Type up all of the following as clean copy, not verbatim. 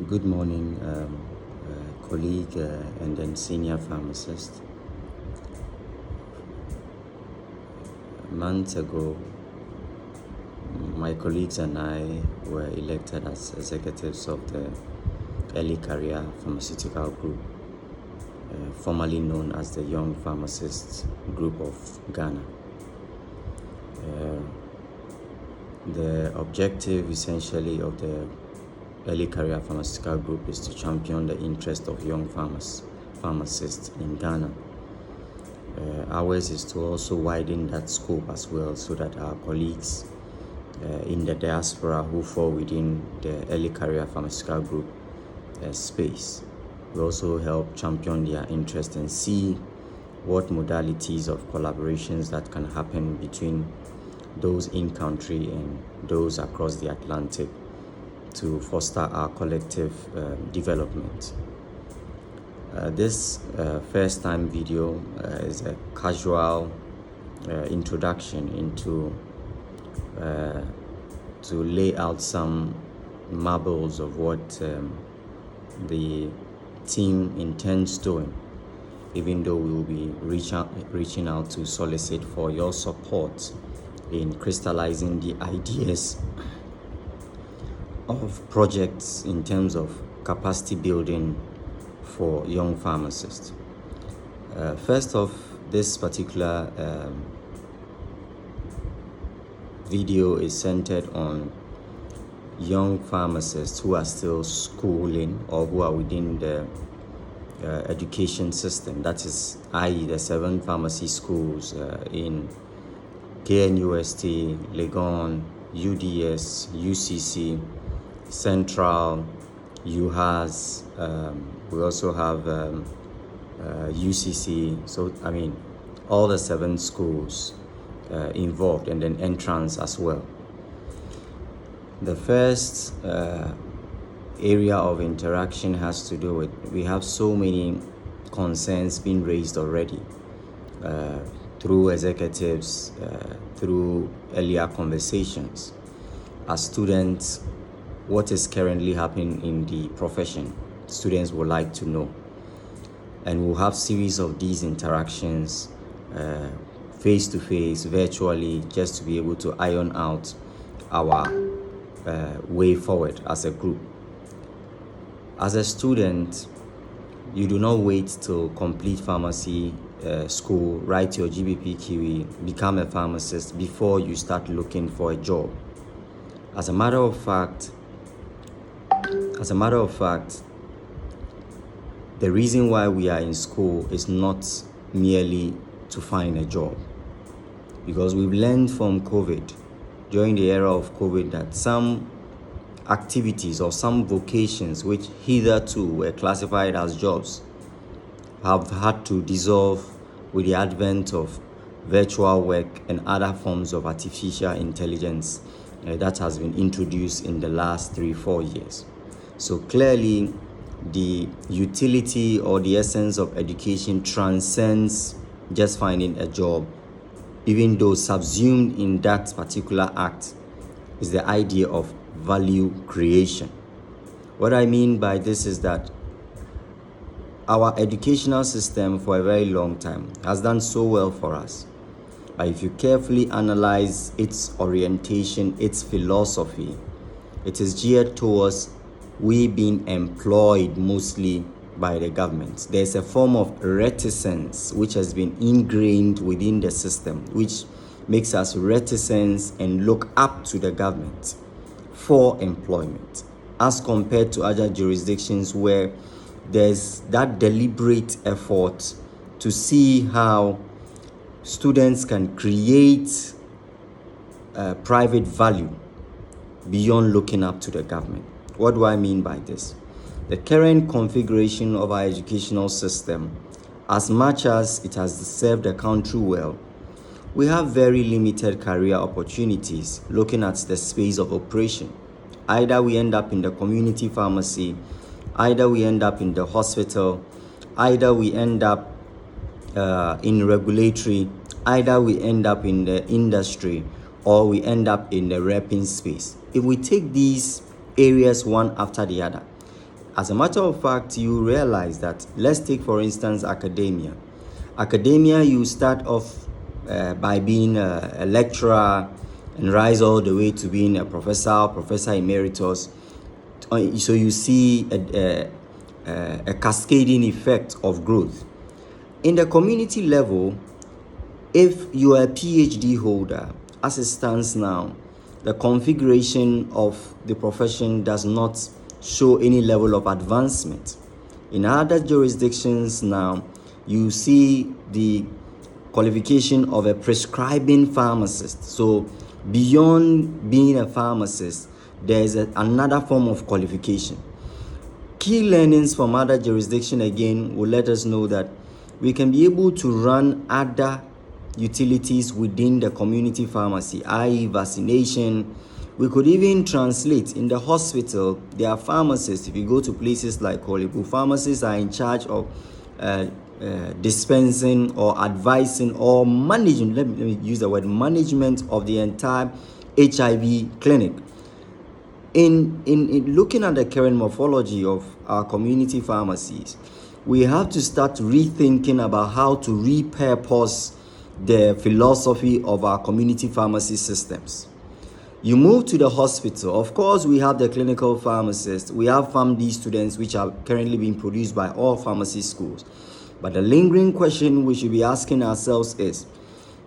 Good morning, colleague and then senior pharmacist. Months ago, my colleagues and I were elected as executives of the Early Career Pharmaceutical Group, formerly known as the Young Pharmacists Group of Ghana. The objective essentially of the Early Career Pharmaceutical Group is to champion the interest of young pharmacists in Ghana. Ours is to also widen that scope as well, so that our colleagues in the diaspora who fall within the Early Career Pharmaceutical Group space will also help champion their interest and see what modalities of collaborations that can happen between those in country and those across the Atlantic to foster our collective development. This first time video is a casual introduction into to lay out some marbles of what the team intends doing, even though we will be reaching out to solicit for your support in crystallizing the ideas of projects in terms of capacity building for young pharmacists. First off, this particular video is centered on young pharmacists who are still schooling or who are within the education system, that is, i.e. the 7 pharmacy schools in KNUST, Legon, UDS, UCC, Central, UHAS, we also have UCC, so all the 7 schools involved, and then entrance as well. The first area of interaction has to do with, we have so many concerns being raised already through executives, through earlier conversations. As students, what is currently happening in the profession, students would like to know. And we'll have series of these interactions face-to-face, virtually, just to be able to iron out our way forward as a group. As a student, you do not wait till complete pharmacy school, write your GBPQE, become a pharmacist before you start looking for a job. As a matter of fact, the reason why we are in school is not merely to find a job, because we've learned from COVID, during the era of COVID, that some activities or some vocations which hitherto were classified as jobs have had to dissolve with the advent of virtual work and other forms of artificial intelligence that has been introduced in the last 3-4 years. So clearly, the utility or the essence of education transcends just finding a job, even though subsumed in that particular act is the idea of value creation. What I mean by this is that our educational system for a very long time has done so well for us. But if you carefully analyze its orientation, its philosophy, it is geared towards we being employed mostly by the government. There's a form of reticence which has been ingrained within the system, which makes us reticent and look up to the government for employment, as compared to other jurisdictions where there's that deliberate effort to see how students can create private value beyond looking up to the government. What do I mean by this? The current configuration of our educational system, as much as it has served the country well, we have very limited career opportunities looking at the space of operation. Either we end up in the community pharmacy, either we end up in the hospital, either we end up in regulatory, either we end up in the industry, or we end up in the repping space. If we take these areas one after the other, As a matter of fact, you realize that, let's take for instance academia. Academia, you start off by being a lecturer and rise all the way to being a professor emeritus. So you see a cascading effect of growth. In the community level, if you are a PhD holder, as it stands now, the configuration of the profession does not show any level of advancement. In other jurisdictions now, you see the qualification of a prescribing pharmacist. So beyond being a pharmacist, there is another form of qualification. Key learnings from other jurisdictions again will let us know that we can be able to run other utilities within the community pharmacy, i.e. vaccination. We could even translate in the hospital. There are pharmacists. If you go to places like Holibu, pharmacists are in charge of dispensing or advising or managing, let me use the word management of the entire HIV clinic. In looking at the current morphology of our community pharmacies, we have to start rethinking about how to repurpose the philosophy of our community pharmacy systems. You move to the hospital. Of course, we have the clinical pharmacists. We have PharmD students, which are currently being produced by all pharmacy schools. But the lingering question we should be asking ourselves is,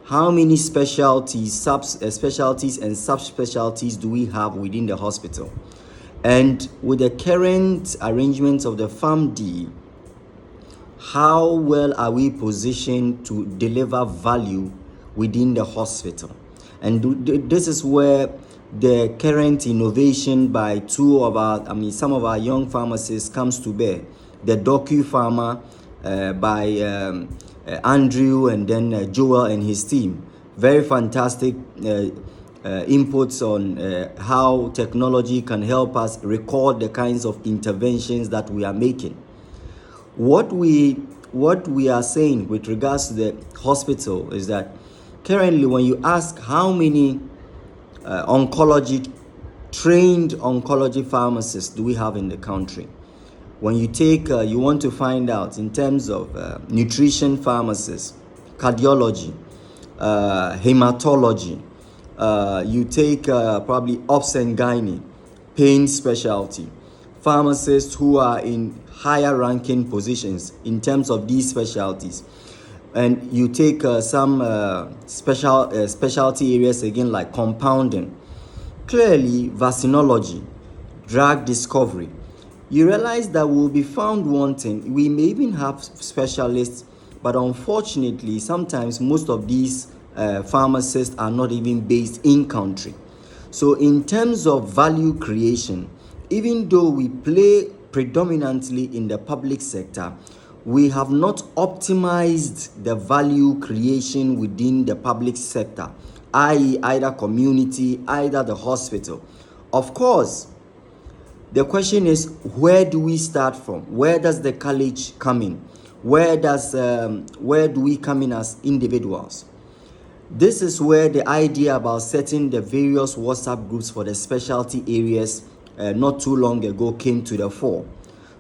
how many specialties, subspecialties, and subspecialties do we have within the hospital? And with the current arrangements of the PharmD, how well are we positioned to deliver value within the hospital? And this is where the current innovation by some of our young pharmacists comes to bear. The DocuPharma by Andrew and then Joel and his team. Very fantastic inputs on how technology can help us record the kinds of interventions that we are making. What we are saying with regards to the hospital is that currently, when you ask how many trained oncology pharmacists do we have in the country, when you take, you want to find out in terms of nutrition pharmacists, cardiology, hematology, you take probably obs and gynae, pain specialty, pharmacists who are in higher ranking positions in terms of these specialties. And you take some specialty areas again like compounding, clearly vaccinology, drug discovery. You realize that we'll be found wanting. We may even have specialists, but unfortunately, sometimes most of these pharmacists are not even based in country. So in terms of value creation, even though we play predominantly in the public sector, we have not optimized the value creation within the public sector, i.e. either community, either the hospital. Of course, the question is, where do we start from? Where does the college come in? Where do we come in as individuals? This is where the idea about setting the various WhatsApp groups for the specialty areas not too long ago came to the fore.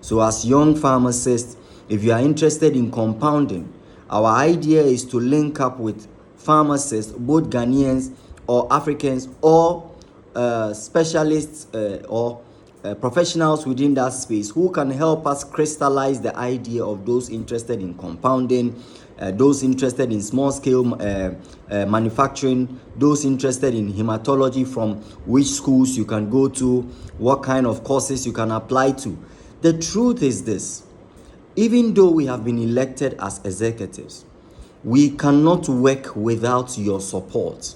So as young pharmacists, if you are interested in compounding, our idea is to link up with pharmacists, both Ghanaians or Africans or specialists or professionals within that space who can help us crystallize the idea of those interested in compounding, those interested in small-scale manufacturing, those interested in hematology, from which schools you can go to, what kind of courses you can apply to. The truth is this: even though we have been elected as executives, we cannot work without your support.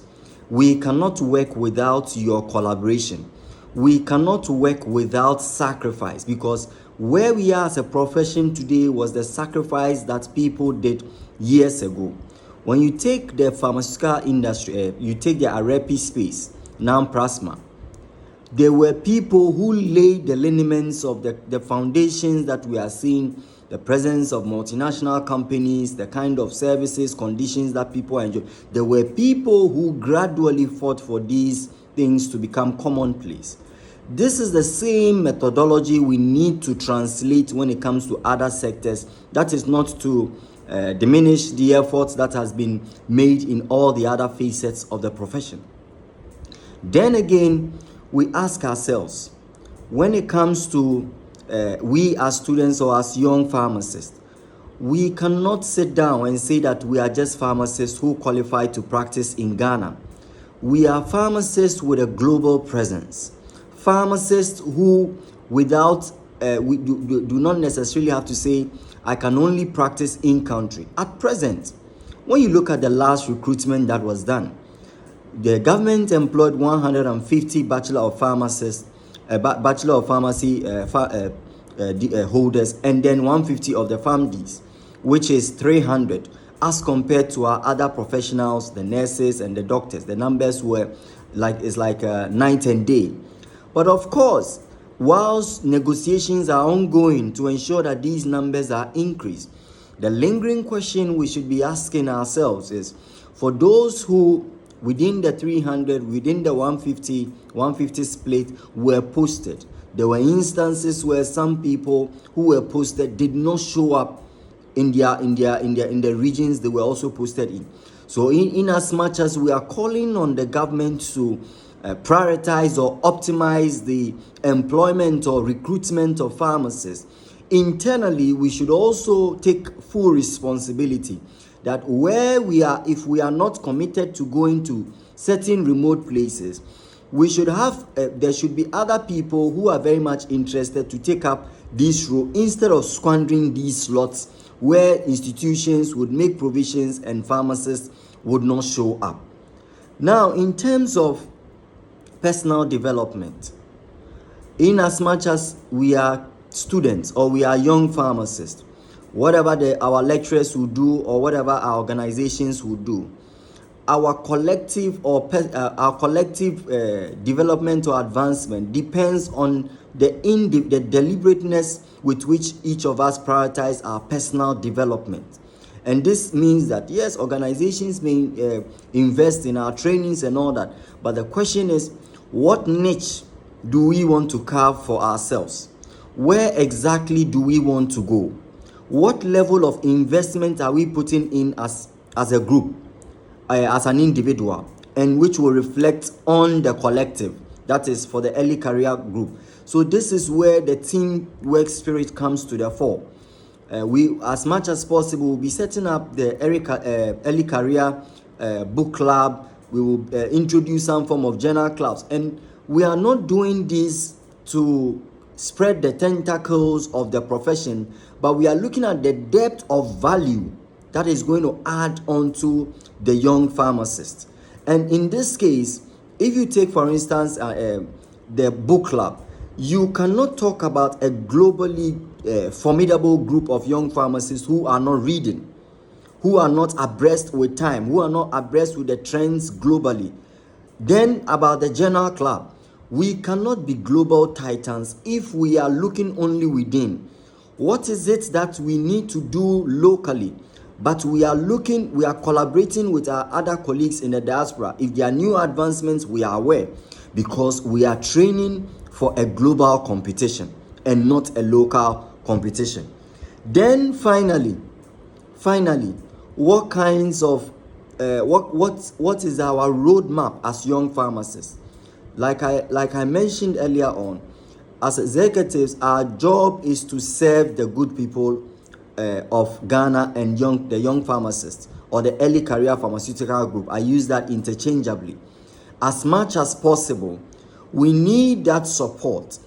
We cannot work without your collaboration. We cannot work without sacrifice, because where we are as a profession today was the sacrifice that people did years ago. When you take the pharmaceutical industry, you take the Arepi space, now Prasma, there were people who laid the lineaments of the foundations that we are seeing, the presence of multinational companies, the kind of services, conditions that people enjoy. There were people who gradually fought for these things to become commonplace. This is the same methodology we need to translate when it comes to other sectors. That is not to diminish the efforts that has been made in all the other facets of the profession. Then again, we ask ourselves, when it comes to we as students or as young pharmacists, we cannot sit down and say that we are just pharmacists who qualify to practice in Ghana. We are pharmacists with a global presence. Pharmacists who, without, we do not necessarily have to say, I can only practice in country. At present, when you look at the last recruitment that was done, the government employed 150 Bachelor of Pharmacists, Bachelor of Pharmacy holders, and then 150 of the PharmDs, which is 300, as compared to our other professionals, the nurses and the doctors. The numbers were like night and day. But of course, whilst negotiations are ongoing to ensure that these numbers are increased, the lingering question we should be asking ourselves is, for those who within the 300, within the 150 split were posted, there were instances where some people who were posted did not show up in the regions they were also posted in. So in as much as we are calling on the government to prioritize or optimize the employment or recruitment of pharmacists, internally we should also take full responsibility that where we are, if we are not committed to going to certain remote places, we should have there should be other people who are very much interested to take up this role instead of squandering these slots where institutions would make provisions and pharmacists would not show up. Now, in terms of personal development, in as much as we are students or we are young pharmacists, whatever our lecturers will do or whatever our organizations will do, our collective development or advancement depends on the deliberateness with which each of us prioritize our personal development. And this means that yes, organizations may invest in our trainings and all that, but the question is, what niche do we want to carve for ourselves? Where exactly do we want to go? What level of investment are we putting in as a group, as an individual, and which will reflect on the collective? That is for the early career group. So this is where the teamwork spirit comes to the fore. We, as much as possible, will be setting up the early career book club. We will introduce some form of journal clubs, and we are not doing this to spread the tentacles of the profession, but we are looking at the depth of value that is going to add on to the young pharmacist. And in this case, if you take, for instance, the book club, you cannot talk about a globally formidable group of young pharmacists who are not reading, who are not abreast with time, who are not abreast with the trends globally. Then about the journal club, we cannot be global titans if we are looking only within. What is it that we need to do locally? But we are collaborating with our other colleagues in the diaspora. If there are new advancements, we are aware, because we are training for a global competition and not a local competition. Then finally, what kinds of what is our roadmap as young pharmacists? Like I mentioned earlier on, as executives, our job is to serve the good people of Ghana and the young pharmacists or the early career pharmaceutical group. I use that interchangeably. As much as possible, we need that support,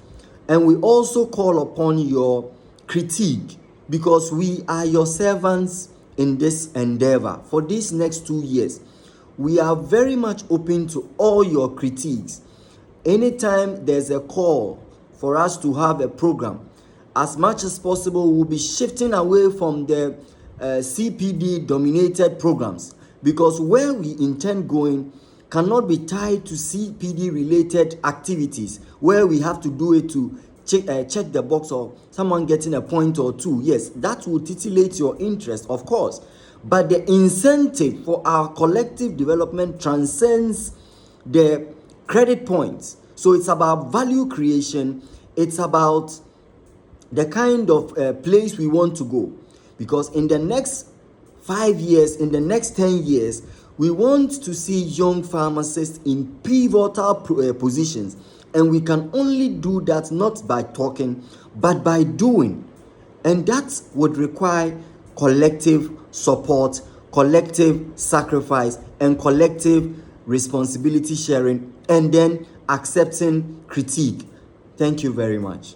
and we also call upon your critique, because we are your servants in this endeavor. For these next 2 years, we are very much open to all your critiques. Anytime there's a call for us to have a program, as much as possible, we'll be shifting away from the CPD dominated programs, because where we intend going cannot be tied to CPD related activities where we have to do it to check the box or someone getting a point or two. Yes, that will titillate your interest, of course, but the incentive for our collective development transcends the credit points. So it's about value creation. It's about the kind of place we want to go. Because in the next 5 years, in the next 10 years, we want to see young pharmacists in pivotal positions. And we can only do that not by talking, but by doing. And that would require collective support, collective sacrifice, and collective responsibility sharing, and then accepting critique. Thank you very much.